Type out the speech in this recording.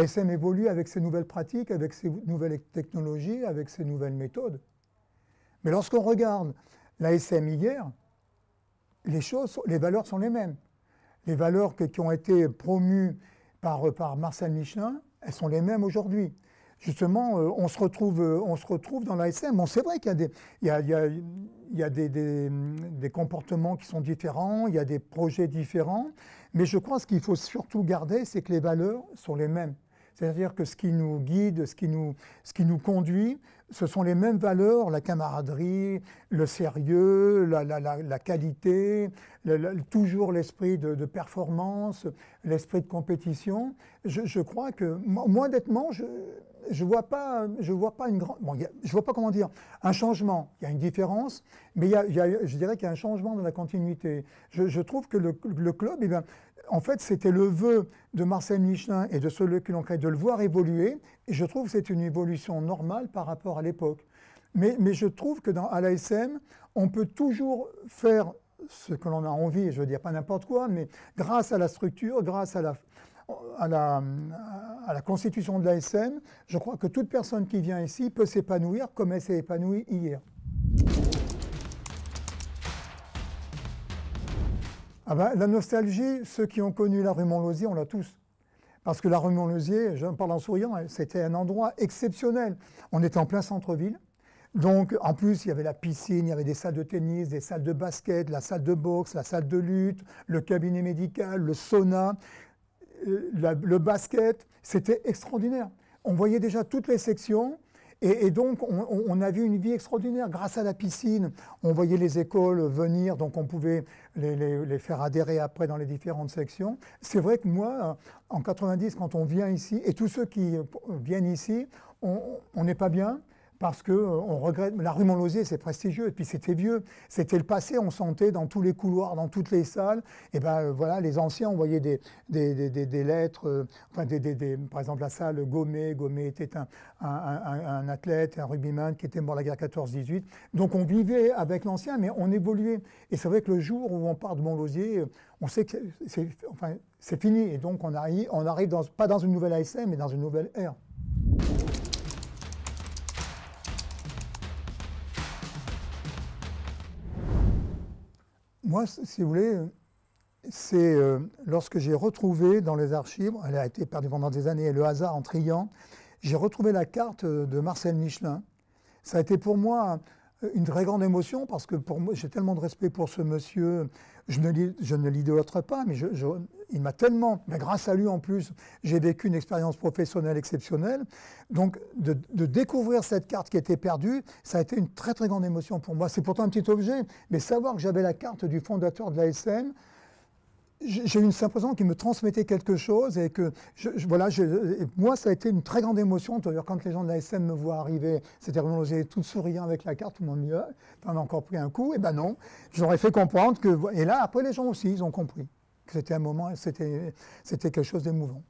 l'ASM évolue avec ses nouvelles pratiques, avec ses nouvelles technologies, avec ses nouvelles méthodes. Mais lorsqu'on regarde l'ASM hier, les valeurs sont les mêmes. Les valeurs qui ont été promues par Marcel Michelin, elles sont les mêmes aujourd'hui. Justement, on se retrouve dans l'ASM. Bon, c'est vrai qu'il y a des comportements qui sont différents, il y a des projets différents, mais je crois que ce qu'il faut surtout garder, c'est que les valeurs sont les mêmes. C'est-à-dire que ce qui nous guide, ce qui nous conduit, ce sont les mêmes valeurs, la camaraderie, le sérieux, la qualité, toujours l'esprit de performance, l'esprit de compétition. Je crois que, moi honnêtement, je vois pas une grande, bon, je vois pas comment dire, un changement. Il y a une différence, mais je dirais qu'il y a un changement dans la continuité. Je trouve que le club, eh bien, en fait, c'était le vœu de Marcel Michelin et de ceux qui l'ont créé de le voir évoluer, et je trouve que c'est une évolution normale par rapport à l'époque. Mais je trouve que à l'ASM, on peut toujours faire ce que l'on a envie, je veux dire pas n'importe quoi, mais grâce à la structure, grâce à la constitution de l'ASM, je crois que toute personne qui vient ici peut s'épanouir comme elle s'est épanouie hier. Ah ben, la nostalgie, ceux qui ont connu la rue Montlosier, on l'a tous. Parce que la rue Montlosier, je parle en souriant, c'était un endroit exceptionnel. On était en plein centre-ville. Donc, en plus, il y avait la piscine, il y avait des salles de tennis, des salles de basket, la salle de boxe, la salle de lutte, le cabinet médical, le sauna, le basket. C'était extraordinaire. On voyait déjà toutes les sections. Et donc, on a vu une vie extraordinaire. Grâce à la piscine, on voyait les écoles venir, donc on pouvait les faire adhérer après dans les différentes sections. C'est vrai que moi, en 90, quand on vient ici, et tous ceux qui viennent ici, on n'est pas bien, parce que on regrette. La rue Montlosier, c'est prestigieux, et puis c'était vieux, c'était le passé. On sentait dans tous les couloirs, dans toutes les salles. Et ben voilà, les anciens, on voyait des lettres. Enfin, par exemple, la salle Gomet. Gomet était un athlète, un rugbyman qui était mort à la guerre 14-18. Donc on vivait avec l'ancien, mais on évoluait. Et c'est vrai que le jour où on part de Montlosier, on sait que c'est fini. Et donc on arrive pas dans une nouvelle ASM, mais dans une nouvelle ère. Moi, si vous voulez, c'est lorsque j'ai retrouvé dans les archives, elle a été perdue pendant des années, et le hasard en triant, j'ai retrouvé la carte de Marcel Michelin. Ça a été pour moi une très grande émotion, parce que pour moi, j'ai tellement de respect pour ce monsieur. Je ne l'idolâtre pas, mais il m'a tellement, mais grâce à lui en plus, j'ai vécu une expérience professionnelle exceptionnelle. Donc de découvrir cette carte qui était perdue, ça a été une très très grande émotion pour moi. C'est pourtant un petit objet, mais savoir que j'avais la carte du fondateur de l'ASM, j'ai eu une impression qu'il me transmettait quelque chose, et que moi ça a été une très grande émotion. D'ailleurs, quand les gens de l'ASM me voient arriver, c'était vraiment, j'étais tout souriant avec la carte, tout le monde me dit « t'en as encore pris un coup ?» Et ben non, je leur ai fait comprendre que, et là après les gens aussi ils ont compris que c'était un moment, c'était quelque chose d'émouvant.